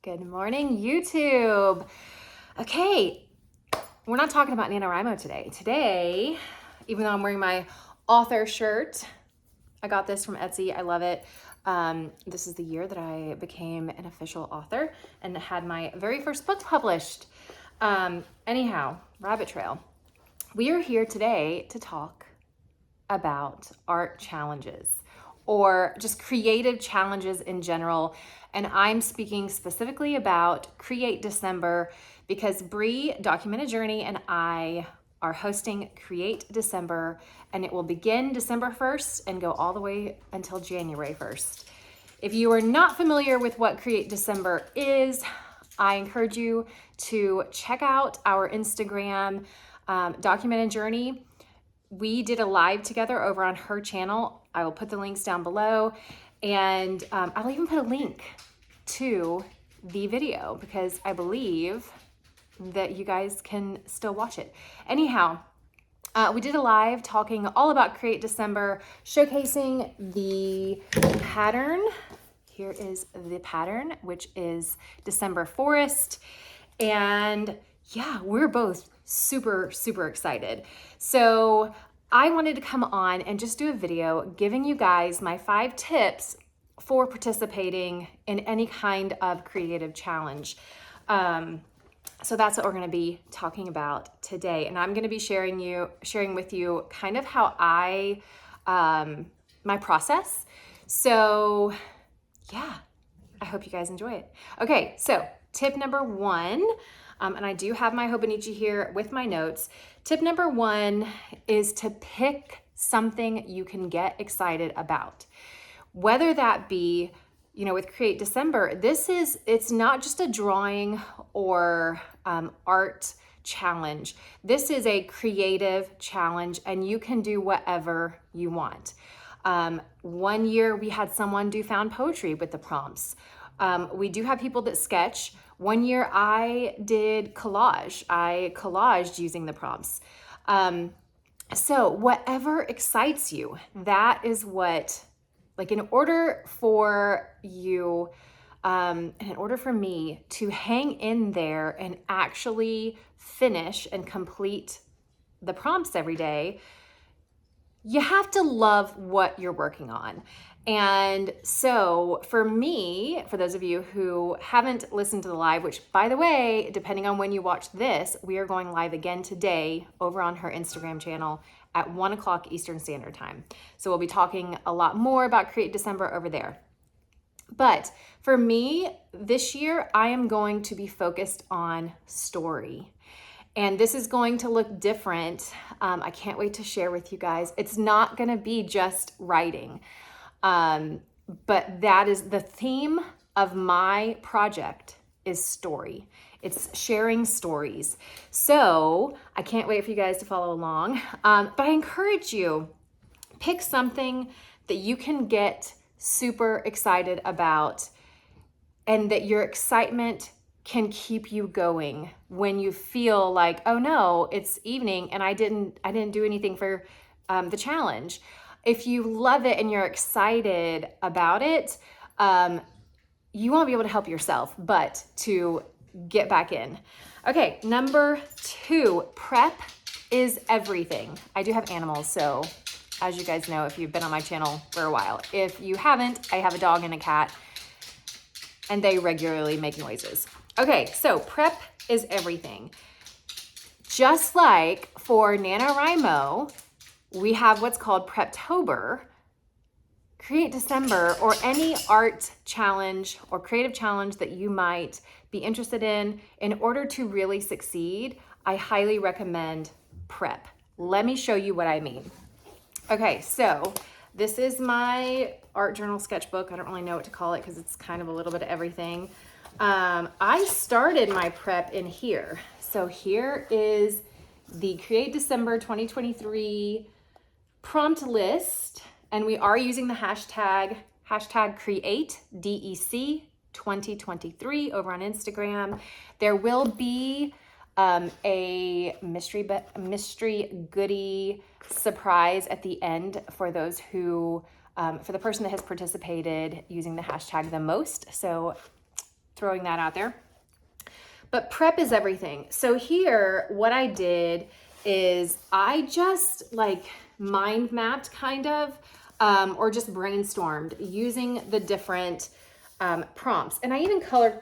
Good morning, YouTube. Okay, we're not talking about NaNoWriMo today. Today, even though I'm wearing my author shirt, I got this from Etsy. I love it. This is the year that I became an official author and had my very first book published. Anyhow, rabbit trail. We are here today to talk about art challenges or just creative challenges in general. And I'm speaking specifically about Create December because Bree, Documented Journey, and I are hosting Create December, and it will begin December 1st and go all the way until January 1st. If you are not familiar with what Create December is, I encourage you to check out our Instagram, Documented Journey. We did a live together over on her channel. I will put the links down below, and I'll even put a link to the video because I believe that you guys can still watch it. Anyhow, we did a live talking all about Create December, showcasing the pattern. Here is the pattern, which is December Forest. And yeah, we're both super, super excited. So I wanted to come on and just do a video giving you guys my 5 tips for participating in any kind of creative challenge. So that's what we're going to be talking about today. And I'm going to be sharing with you kind of how my process. So yeah, I hope you guys enjoy it. Okay, so tip number 1, and I do have my Hobonichi here with my notes. Tip number 1 is to pick something you can get excited about. Whether that be, with Create December, it's not just a drawing or art challenge. This is a creative challenge, and you can do whatever you want. One year we had someone do found poetry with the prompts. We do have people that sketch. One year I did collage. I collaged using the prompts. So whatever excites you, that is what, in order for you, and in order for me to hang in there and actually finish and complete the prompts every day, you have to love what you're working on. And so for me, for those of you who haven't listened to the live, which by the way, depending on when you watch this, we are going live again today over on her Instagram channel at 1 o'clock Eastern Standard Time. So we'll be talking a lot more about Create December over there. But for me, this year, I am going to be focused on story. And this is going to look different. I can't wait to share with you guys. It's not going to be just writing. But that is the theme of my project is story. It's sharing stories. So I can't wait for you guys to follow along. But I encourage you, pick something that you can get super excited about and that your excitement can keep you going when you feel like, oh no, it's evening and I didn't do anything for the challenge. If you love it and you're excited about it, you won't be able to help yourself but to get back in. Okay, number 2, prep is everything. I do have animals, so as you guys know, if you've been on my channel for a while. If you haven't, I have a dog and a cat, and they regularly make noises. Okay, so prep is everything. Just like for NaNoWriMo, we have what's called Preptober. Create December, or any art challenge or creative challenge that you might be interested in order to really succeed, I highly recommend prep. Let me show you what I mean. Okay, so this is my art journal sketchbook. I don't really know what to call it because it's kind of a little bit of everything. I started my prep in here. So here is the Create December 2023 prompt list, and we are using the hashtag Create DEC 2023 over on Instagram. There will be a mystery goodie surprise at the end for those who, for the person that has participated using the hashtag the most. So throwing that out there. But prep is everything. So here, what I did is I just like mind mapped kind of, or just brainstormed using the different prompts. And I even color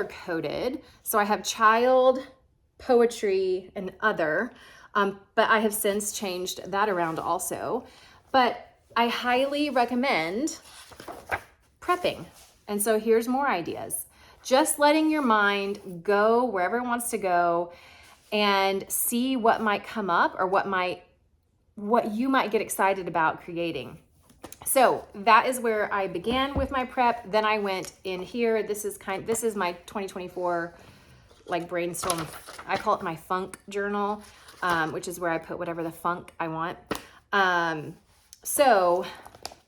coded. So I have child, poetry, and other, but I have since changed that around also. But I highly recommend prepping. And so here's more ideas. Just letting your mind go wherever it wants to go and see what might come up or what you might get excited about creating. So that is where I began with my prep. Then I went in here. This is my 2024 like brainstorm. I call it my funk journal, which is where I put whatever the funk I want. So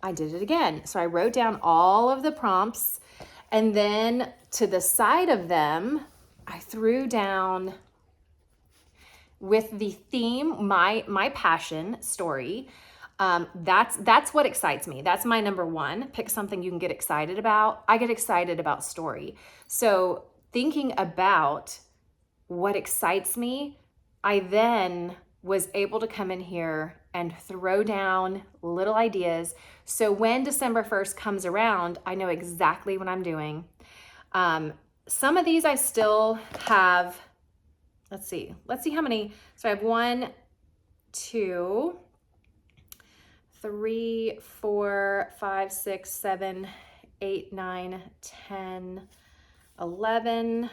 I did it again. So I wrote down all of the prompts, and then to the side of them, I threw down with the theme, my passion story. That's what excites me. That's my number one. Pick something you can get excited about. I get excited about story. So thinking about what excites me, I then was able to come in here and throw down little ideas. So when December 1st comes around, I know exactly what I'm doing. Some of these I still have, let's see how many. So I have 1, 2, 3, 4, 5, 6, 7, 8, 9, 10, 11,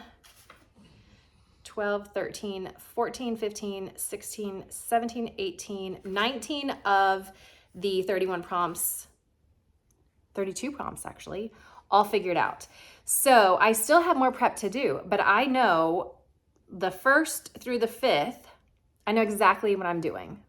12, 13, 14, 15, 16, 17, 18, 19 of the 31 prompts, 32 prompts actually, all figured out. So I still have more prep to do, but I know the 1st through the 5th, I know exactly what I'm doing.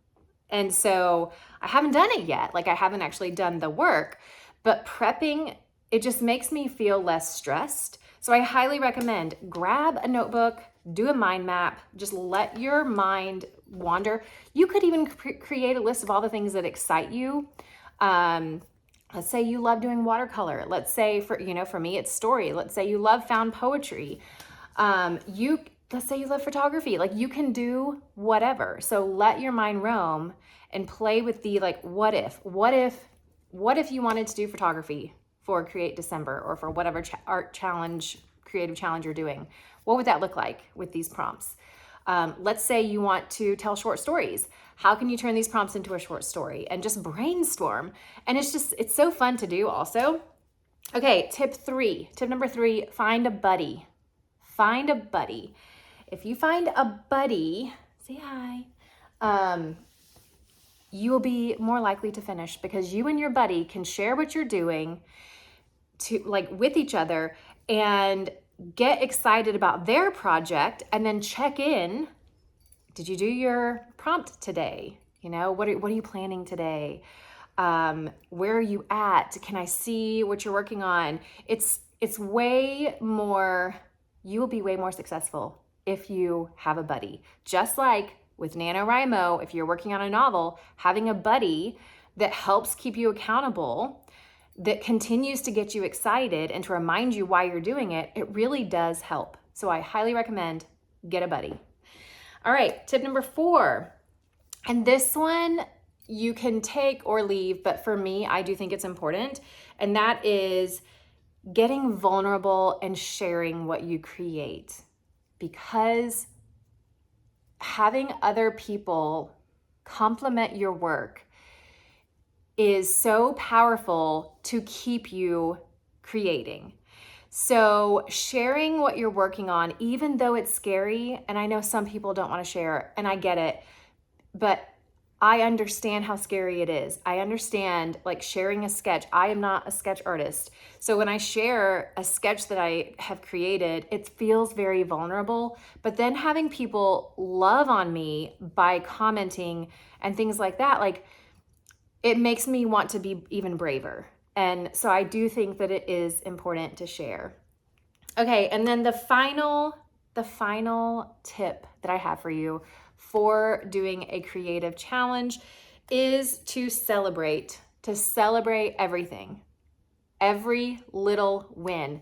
And so I haven't done it yet. Like I haven't actually done the work, but prepping, it just makes me feel less stressed. So I highly recommend grab a notebook, do a mind map, just let your mind wander. You could even create a list of all the things that excite you. Let's say you love doing watercolor. Let's say for me, it's story. Let's say you love found poetry. Let's say you love photography. Like you can do whatever. So let your mind roam and play with the like, what if you wanted to do photography for Create December or for whatever art challenge, creative challenge you're doing? What would that look like with these prompts? Let's say you want to tell short stories. How can you turn these prompts into a short story? And just brainstorm. And it's so fun to do also. Okay, tip number 3, find a buddy. Find a buddy. If you find a buddy, say hi, you will be more likely to finish because you and your buddy can share what you're doing with each other and get excited about their project and then check in. Did you do your prompt today? What are you planning today? Where are you at? Can I see what you're working on? It's way more, you will be way more successful if you have a buddy. Just like with NaNoWriMo, if you're working on a novel, having a buddy that helps keep you accountable, that continues to get you excited and to remind you why you're doing it, it really does help. So I highly recommend get a buddy. All right, tip number 4. And this one you can take or leave, but for me, I do think it's important. And that is getting vulnerable and sharing what you create. Because having other people compliment your work is so powerful to keep you creating. So sharing what you're working on, even though it's scary, and I know some people don't want to share, and I get it, but I understand how scary it is. I understand like sharing a sketch. I am not a sketch artist. So when I share a sketch that I have created, it feels very vulnerable. But then having people love on me by commenting and things like that, like it makes me want to be even braver. And so I do think that it is important to share. Okay, and then the final tip that I have for you for doing a creative challenge is to celebrate everything, every little win.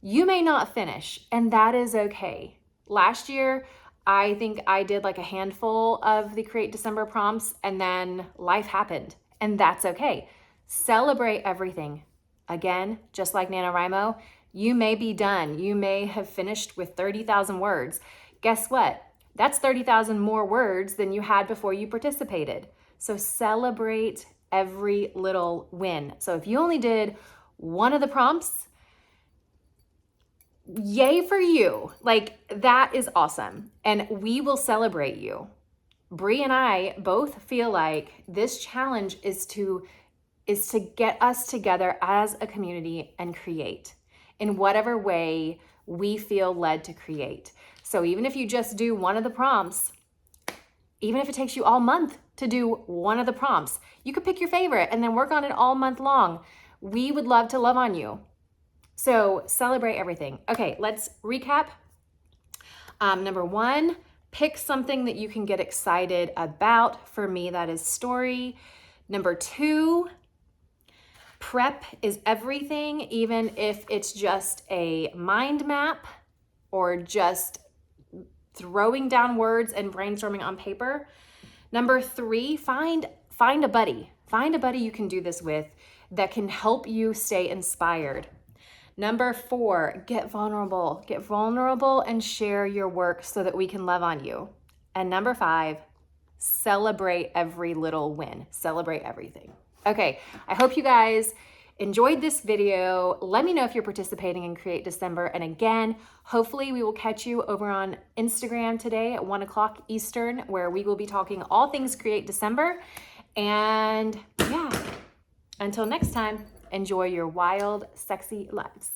You may not finish, and that is okay. Last year, I think I did like a handful of the Create December prompts, and then life happened, and that's okay. Celebrate everything. Again, just like NaNoWriMo, you may be done. You may have finished with 30,000 words. Guess what? That's 30,000 more words than you had before you participated. So celebrate every little win. So if you only did one of the prompts, yay for you. Like, that is awesome. And we will celebrate you. Bree and I both feel like this challenge is to get us together as a community and create in whatever way we feel led to create. So even if you just do one of the prompts, even if it takes you all month to do one of the prompts, you could pick your favorite and then work on it all month long. We would love to love on you. So celebrate everything. Okay, let's recap. Number 1, pick something that you can get excited about. For me, that is story. Number 2, prep is everything, even if it's just a mind map or just throwing down words and brainstorming on paper. Number 3, find a buddy. Find a buddy you can do this with that can help you stay inspired. Number 4, get vulnerable. Get vulnerable and share your work so that we can love on you. And number 5, celebrate every little win. Celebrate everything. Okay, I hope you guys enjoyed this video. Let me know if you're participating in Create December. And again, hopefully we will catch you over on Instagram today at 1 o'clock Eastern, where we will be talking all things Create December. And yeah, until next time, enjoy your wild, sexy lives.